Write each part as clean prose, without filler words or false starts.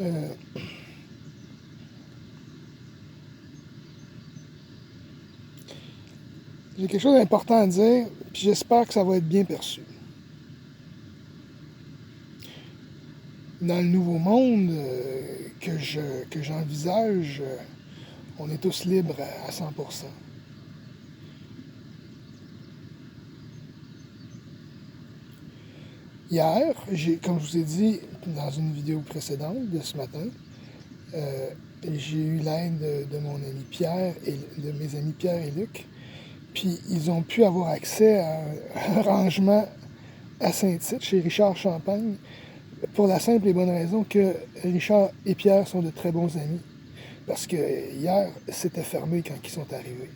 Euh, j'ai quelque chose d'important à dire, puis j'espère que ça va être bien perçu. Dans le nouveau monde que j'envisage, on est tous libres à 100%. Hier, comme je vous ai dit dans une vidéo précédente de ce matin, euh, j'ai eu l'aide de mon ami Pierre et de mes amis Pierre et Luc. Puis ils ont pu avoir accès à un rangement à Saint-Tite, chez Richard Champagne, pour la simple et bonne raison que Richard et Pierre sont de très bons amis. Parce que hier, c'était fermé quand ils sont arrivés.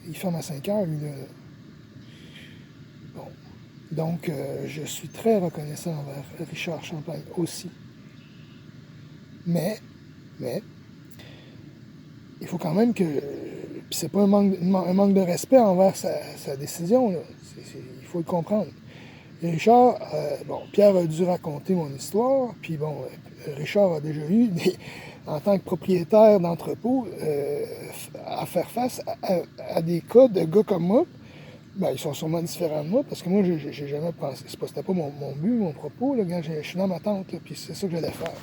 Il ferme à 5 heures, lui, là. Bon. Donc, je suis très reconnaissant envers Richard Champagne aussi. Mais, il faut quand même que. Puis c'est pas un manque de respect envers sa décision, là. Il faut le comprendre. Richard, bon, Pierre a dû raconter mon histoire, puis bon, Richard a déjà eu, en tant que propriétaire d'entrepôt, à faire face à des cas de gars comme moi. Ben, ils sont sûrement différents de moi, parce que moi, j'ai jamais pensé, c'était pas mon but, mon propos, là, quand je suis dans ma tente, là, puis c'est ça que j'allais faire.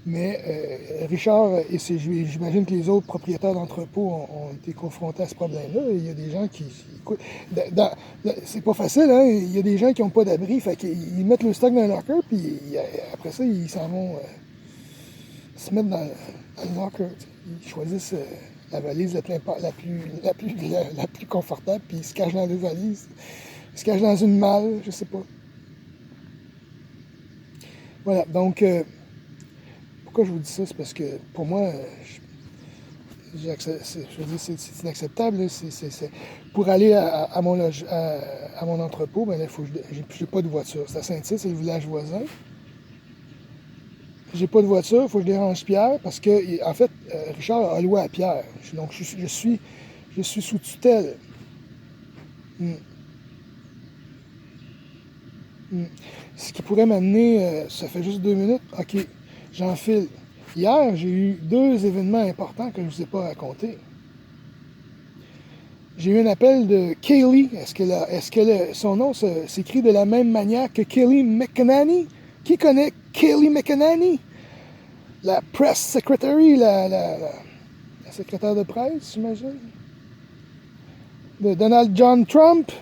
Mais Richard, et j'imagine que les autres propriétaires d'entrepôts ont été confrontés à ce problème-là. Il y a des gens qui. Écoute, c'est pas facile, hein? Il y a des gens qui n'ont pas d'abri, fait qu'ils mettent le stock dans un locker, puis après ça, ils s'en vont se mettre dans le locker. Ils choisissent la valise la plus confortable, puis ils se cachent dans deux valises. Ils se cachent dans une malle, je sais pas. Voilà, donc. Pourquoi je vous dis ça? C'est parce que pour moi, c'est inacceptable. Pour aller à mon entrepôt, ben là, j'ai pas de voiture. C'est à Saint-Tite, c'est le village voisin. J'ai pas de voiture, il faut que je dérange Pierre parce que, en fait, Richard a loué à Pierre. Donc, je suis sous tutelle. Mm. Mm. Ce qui pourrait m'amener, ça fait juste 2 minutes, ok, j'enfile. Hier, j'ai eu 2 événements importants que je ne vous ai pas racontés. J'ai eu un appel de Kayleigh. Est-ce que son nom s'écrit de la même manière que Kayleigh McEnany? Qui connaît Kayleigh McEnany? La press secretary, la secrétaire de presse, j'imagine, de Donald John Trump,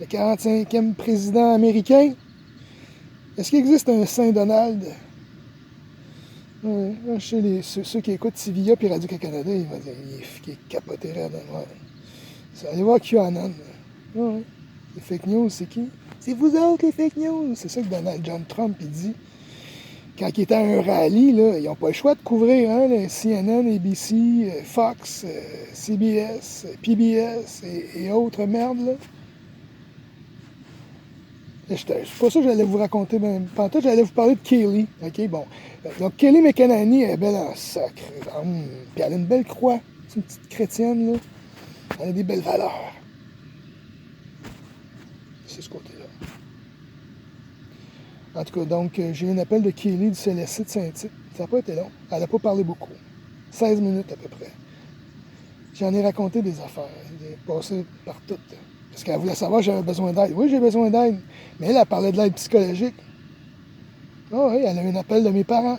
le 45e président américain. Est-ce qu'il existe un Saint-Donald? Ouais, ceux qui écoutent TVA et Radio-Canada, ils vont dire qu'il est capoté raide. Ouais. Allez voir QAnon. Ouais. Les fake news, c'est qui? C'est vous autres, les fake news! C'est ça que Donald John Trump il dit. Quand il était à un rallye, là, ils n'ont pas le choix de couvrir hein, les CNN, ABC, Fox, CBS, PBS et autres merdes. Là. C'est pas ça que j'allais vous raconter. Ben, tantôt, j'allais vous parler de Kayleigh. OK, bon. Donc, Kayleigh McEnany est belle en sacre. Puis elle a une belle croix. C'est une petite chrétienne, là. Elle a des belles valeurs. C'est ce côté-là. En tout cas, donc, j'ai eu un appel de Kayleigh du CLSC de Saint-Tite. Ça n'a pas été long. Elle n'a pas parlé beaucoup. 16 minutes à peu près. J'en ai raconté des affaires. J'ai passé par toutes. Parce qu'elle voulait savoir si j'avais besoin d'aide. Oui, j'ai besoin d'aide. Mais elle parlait de l'aide psychologique. Ah oui, elle a eu un appel de mes parents.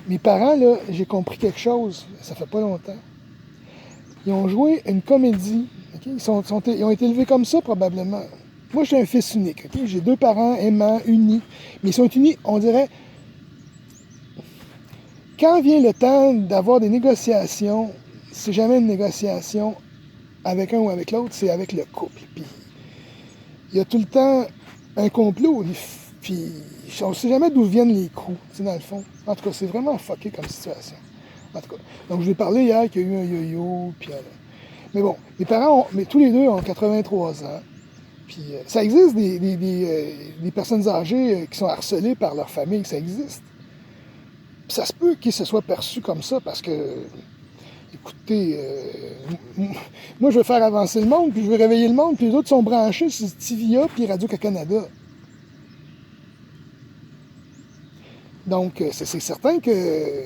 Mes parents, là, j'ai compris quelque chose. Ça fait pas longtemps. Ils ont joué une comédie. Okay? Ils ont été élevés comme ça, probablement. Moi, j'ai un fils unique. Okay? J'ai 2 parents aimants, unis. Mais ils sont unis, on dirait. Quand vient le temps d'avoir des négociations, c'est jamais une négociation avec un ou avec l'autre, c'est avec le couple. Puis, il y a tout le temps un complot. Puis, on ne sait jamais d'où viennent les coups, dans le fond. En tout cas, c'est vraiment fucké comme situation. En tout cas, donc je lui ai parlé hier qu'il y a eu un yo-yo, puis... mais bon, mes parents, mais tous les deux ont 83 ans. Puis ça existe des personnes âgées qui sont harcelées par leur famille, ça existe. Puis ça se peut qu'ils se soient perçus comme ça parce que, écoutez, moi je veux faire avancer le monde, puis je veux réveiller le monde, puis les autres sont branchés sur TVA puis Radio-Canada. Donc, c'est certain que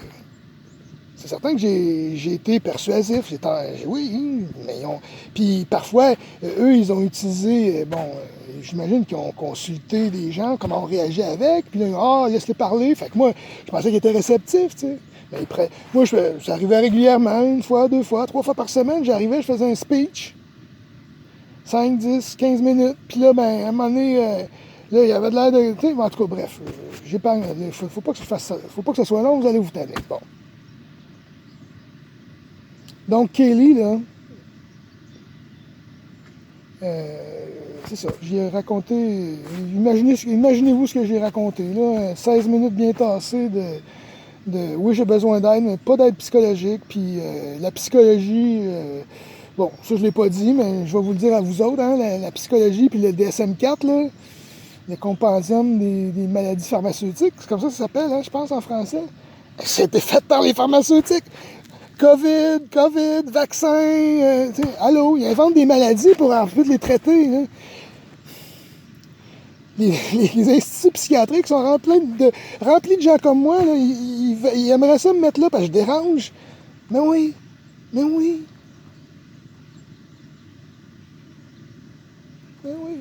j'ai été persuasif. Oui, mais puis parfois, eux, ils ont utilisé, j'imagine qu'ils ont consulté des gens, comment on réagit avec, puis là, laisse-les parler. Fait que moi, je pensais qu'ils étaient réceptifs, tu sais. Mais moi, j'arrivais régulièrement, 1 fois, 2 fois, 3 fois par semaine, j'arrivais, je faisais un speech, 5, 10, 15 minutes, puis là, à un moment donné, là, il y avait de l'air de... Tu sais, en tout cas, bref, j'épargne. Faut pas que je fasse ça. Faut pas que ce soit long, vous allez vous tanner. Bon. Donc, Kelly, là, c'est ça. J'ai raconté. Imaginez-vous ce que j'ai raconté, là. 16 minutes bien tassées de oui, j'ai besoin d'aide, mais pas d'aide psychologique. Puis la psychologie, bon, ça, je l'ai pas dit, mais je vais vous le dire à vous autres, hein, la psychologie, puis le DSM-4, là, le compendium des maladies pharmaceutiques, c'est comme ça que ça s'appelle, hein, je pense, en français. C'était fait par les pharmaceutiques. COVID, vaccin, allô, ils inventent des maladies pour ensuite les traiter. Là. Les instituts psychiatriques sont remplis de gens comme moi. Là, ils aimeraient ça me mettre là parce que je dérange. Mais oui, mais oui. Mais oui.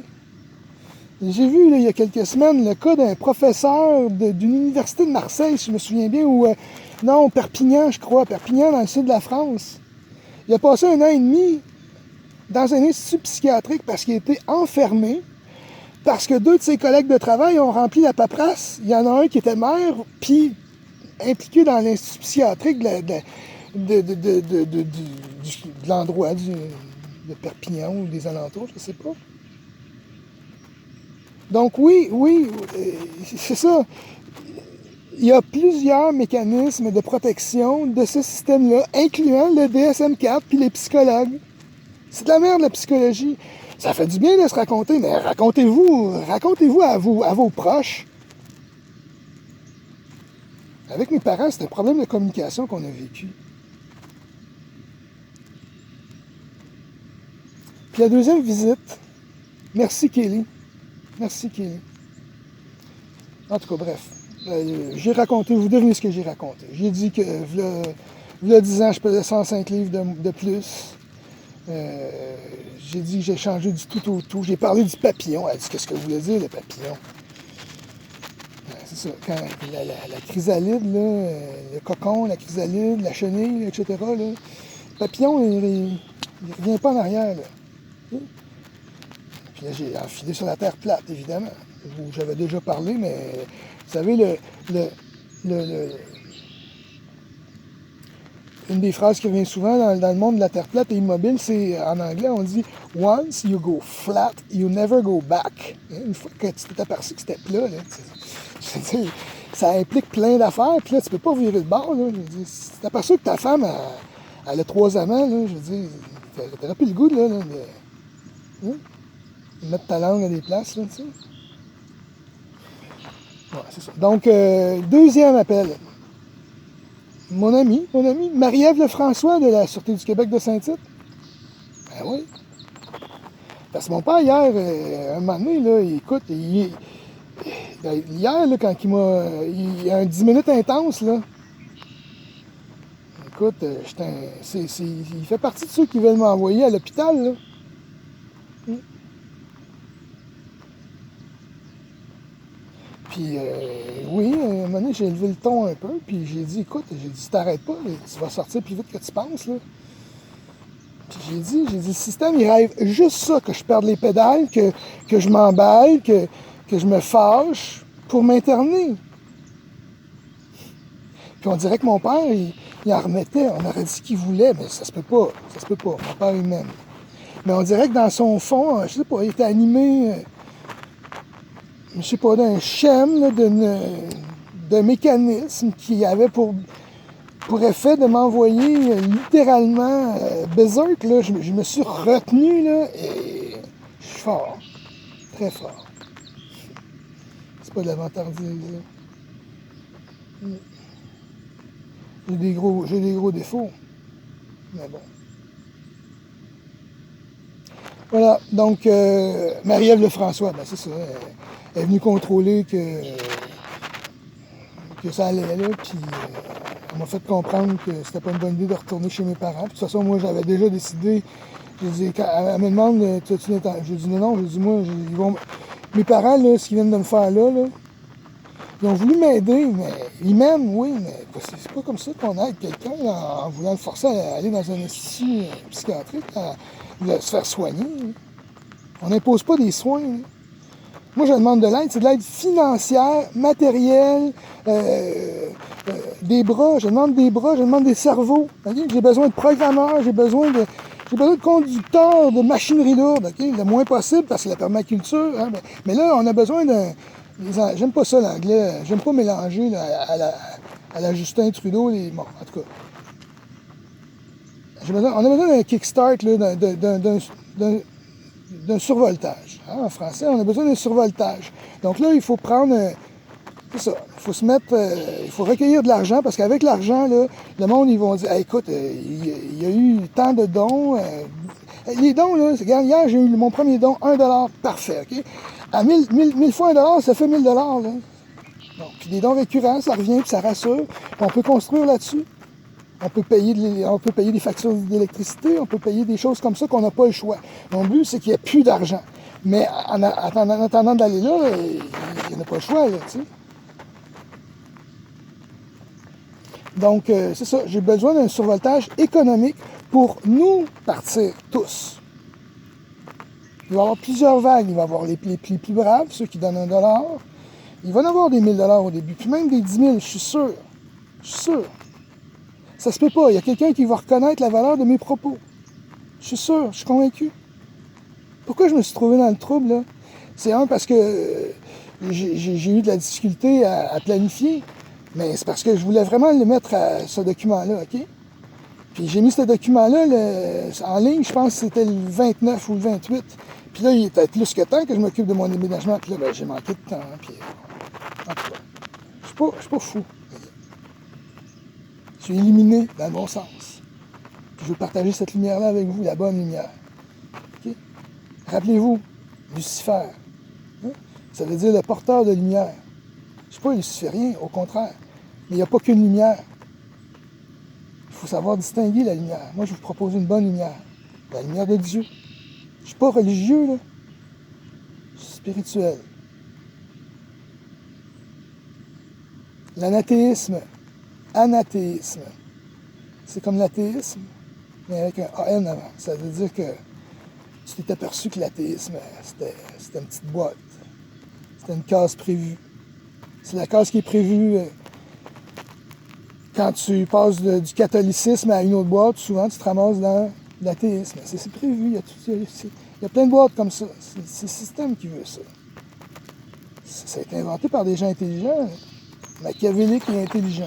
J'ai vu là, il y a quelques semaines le cas d'un professeur d'une université de Marseille, si je me souviens bien, ou non, Perpignan, je crois, Perpignan dans le sud de la France. Il a passé 1 an et demi dans un institut psychiatrique parce qu'il a été enfermé, parce que 2 de ses collègues de travail ont rempli la paperasse. Il y en a un qui était maire, puis impliqué dans l'institut psychiatrique de l'endroit de Perpignan ou des alentours, je ne sais pas. Donc oui, c'est ça. Il y a plusieurs mécanismes de protection de ce système-là, incluant le DSM-4 puis les psychologues. C'est de la merde, la psychologie. Ça fait du bien de se raconter, mais racontez-vous à vos proches. Avec mes parents, c'est un problème de communication qu'on a vécu. Puis la deuxième visite, merci Kelly. Merci Kelly. En tout cas, bref. J'ai raconté, vous devinez ce que j'ai raconté. J'ai dit que, v'là 10 ans, je pesais 105 livres de plus. J'ai dit que j'ai changé du tout au tout. J'ai parlé du papillon. Elle dit, qu'est-ce que vous voulez dire, le papillon? C'est ça. Quand la chrysalide, là, le cocon, la chrysalide, la chenille, etc., là, le papillon, il ne revient pas en arrière. Là. Puis là, j'ai enfilé sur la terre plate, évidemment. J'avais déjà parlé, mais vous savez, une des phrases qui revient souvent dans le monde de la terre plate et immobile, c'est en anglais, on dit « Once you go flat, you never go back ». Une fois que tu t'es aperçu que c'était plat, là, ça implique plein d'affaires, puis là, tu peux pas virer le bord. Là, si tu t'aperçus que ta femme, elle a 3 amants, là, je veux dire, t'aurais plus le goût là, de mettre ta langue à des places, là, tu sais. Ouais, c'est ça. Donc, deuxième appel. Mon ami, Marie-Ève Lefrançois de la Sûreté du Québec de Saint-Tite. Ben oui. Parce que mon père, hier, un moment donné, là, écoute, hier, là, quand il y a un 10 minutes intense, là. Écoute, il fait partie de ceux qui veulent m'envoyer à l'hôpital, là. Puis, oui, à un moment donné, j'ai élevé le ton un peu, puis j'ai dit, écoute, si t'arrêtes pas, tu vas sortir plus vite que tu penses, là. Puis j'ai dit, le système, il rêve juste ça, que je perde les pédales, que je m'emballe, que je me fâche pour m'interner. Puis on dirait que mon père, il en remettait, on aurait dit qu'il voulait, mais ça se peut pas, mon père il m'aime. Mais on dirait que dans son fond, je sais pas, il était animé... je sais pas, d'un schème, d'un mécanisme qui avait pour effet de m'envoyer littéralement berserk, là. Je me suis retenu, là, et je suis fort. Très fort. C'est pas de la vantardise, là. J'ai des gros défauts. Mais bon. Voilà, donc Marie-Ève Lefrançois, ben c'est ça. Elle est venue contrôler que que ça allait, là, puis on m'a fait comprendre que c'était pas une bonne idée de retourner chez mes parents. Puis, de toute façon, moi, j'avais déjà décidé. Je dis, quand elle me demande, tu n'es j'ai dit non, j'ai dit, moi, mes parents, là, ce qu'ils viennent de me faire là, ils ont voulu m'aider, mais ils m'aiment, oui, mais c'est pas comme ça qu'on aide quelqu'un en voulant le forcer à aller dans un institut psychiatrique, à se faire soigner. Là. On n'impose pas des soins. Là. Moi, je demande de l'aide, c'est de l'aide financière, matérielle, des bras, je demande des bras, je demande des cerveaux. Okay? J'ai besoin de programmeurs, j'ai besoin de conducteurs de machinerie lourde, okay? Le moins possible parce que la permaculture. Hein? Mais là, on a besoin d'un. J'aime pas ça l'anglais, j'aime pas mélanger là, à la Justin Trudeau. Bon, en tout cas. On a besoin d'un kickstart, là, d'un survoltage. Hein? En français, on a besoin d'un survoltage. Donc là, il faut prendre. C'est ça. Il faut se mettre. Il faut recueillir de l'argent parce qu'avec l'argent, là, le monde, ils vont dire hey, écoute, il y a eu tant de dons. Les dons, là, regarde, hier, j'ai eu mon premier don, $1, parfait, OK? À 1000 fois $1, ça fait $1000, là. Donc, puis des dons récurrents, ça revient, puis ça rassure. On peut construire là-dessus. On peut payer des factures d'électricité, on peut payer des choses comme ça qu'on n'a pas le choix. Mon but, c'est qu'il n'y ait plus d'argent. Mais en attendant d'aller là, il n'y en a pas le choix, là, tu sais. Donc, c'est ça, j'ai besoin d'un survoltage économique pour nous partir tous. Il va y avoir plusieurs vagues. Il va y avoir les plus braves, ceux qui donnent $1. Il va y en avoir des $1000 au début, puis même des 10 000, je suis sûr. Je suis sûr. Ça se peut pas. Il y a quelqu'un qui va reconnaître la valeur de mes propos. Je suis sûr, je suis convaincu. Pourquoi je me suis trouvé dans le trouble, là? C'est parce que j'ai eu de la difficulté à planifier, mais c'est parce que je voulais vraiment le mettre à ce document-là, OK? Puis j'ai mis ce document-là en ligne, je pense que c'était le 29 ou le 28. Puis là, il était plus que temps que je m'occupe de mon déménagement. Puis là, ben, j'ai manqué de temps. Puis, en tout cas, je suis pas fou. Je suis éliminé dans le bon sens. Puis je veux partager cette lumière-là avec vous, la bonne lumière. Okay? Rappelez-vous, Lucifer, hein? Ça veut dire le porteur de lumière. Je ne suis pas luciférien, au contraire. Mais il n'y a pas qu'une lumière. Il faut savoir distinguer la lumière. Moi, je vous propose une bonne lumière. La lumière de Dieu. Je ne suis pas religieux, là. Je suis spirituel. L'anathéisme. Anathéisme. C'est comme l'athéisme, mais avec un AN avant. Ça veut dire que tu t'es aperçu que l'athéisme, c'était une petite boîte. C'était une case prévue. C'est la case qui est prévue quand tu passes du catholicisme à une autre boîte. Souvent, tu te ramasses dans l'athéisme. C'est prévu. Il y a plein de boîtes comme ça. C'est le système qui veut ça. Ça a été inventé par des gens intelligents, machiavéliques et intelligents.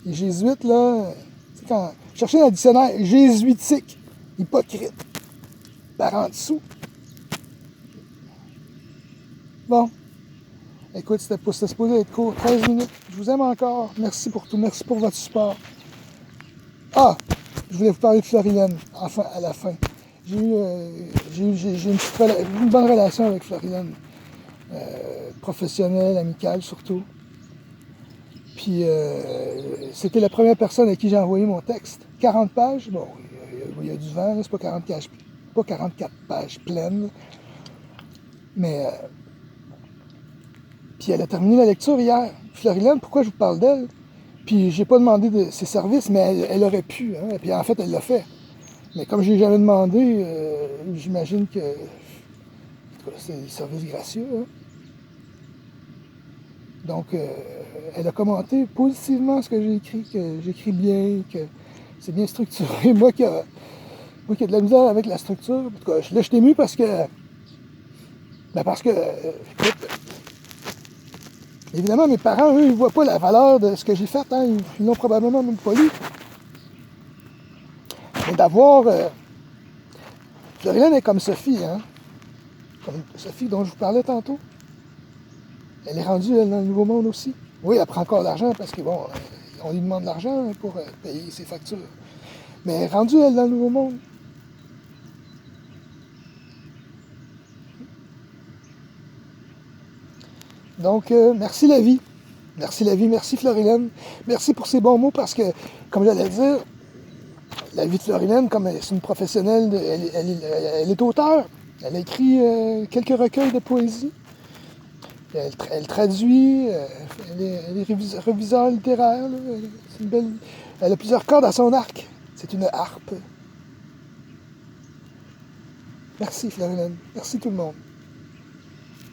Les jésuites, là, tu sais, quand cherchez dans le dictionnaire jésuitique, hypocrite, par en dessous. Bon, écoute, c'était supposé être court, 13 minutes. Je vous aime encore. Merci pour tout. Merci pour votre support. Ah, je voulais vous parler de Florilène, enfin, à la fin. J'ai une bonne relation avec Florilène. Professionnelle, amicale surtout. Puis c'était la première personne à qui j'ai envoyé mon texte. 40 pages, bon, il y a du vent, c'est pas 44 pages pleines. Mais puis elle a terminé la lecture hier. Florilène, pourquoi je vous parle d'elle? Puis j'ai pas demandé de ses services, mais elle aurait pu. Hein? Puis en fait, elle l'a fait. Mais comme je l'ai jamais demandé, j'imagine que c'est des services gracieux. Hein? Donc, elle a commenté positivement ce que j'ai écrit, que j'écris bien, que c'est bien structuré. Moi qui ai de la misère avec la structure, en tout cas, là, je t'ai ému parce que, écoute, évidemment, mes parents, eux, ils voient pas la valeur de ce que j'ai fait, hein, ils l'ont probablement même pas lu. Mais d'avoir, Florilène est comme Sophie, hein, comme Sophie dont je vous parlais tantôt. Elle est rendue, elle, dans le Nouveau Monde aussi. Oui, elle prend encore de l'argent parce que, bon, on lui demande de l'argent pour payer ses factures. Mais elle est rendue, elle, dans le Nouveau Monde. Donc, merci la vie. Merci la vie, merci Florilène. Merci pour ces bons mots parce que, comme j'allais dire, la vie de Florilène, comme c'est une professionnelle, elle est auteure. Elle a écrit quelques recueils de poésie. Elle traduit, elle est réviseur littéraire. Là. C'est une belle... Elle a plusieurs cordes à son arc. C'est une harpe. Merci Florilène. Merci tout le monde.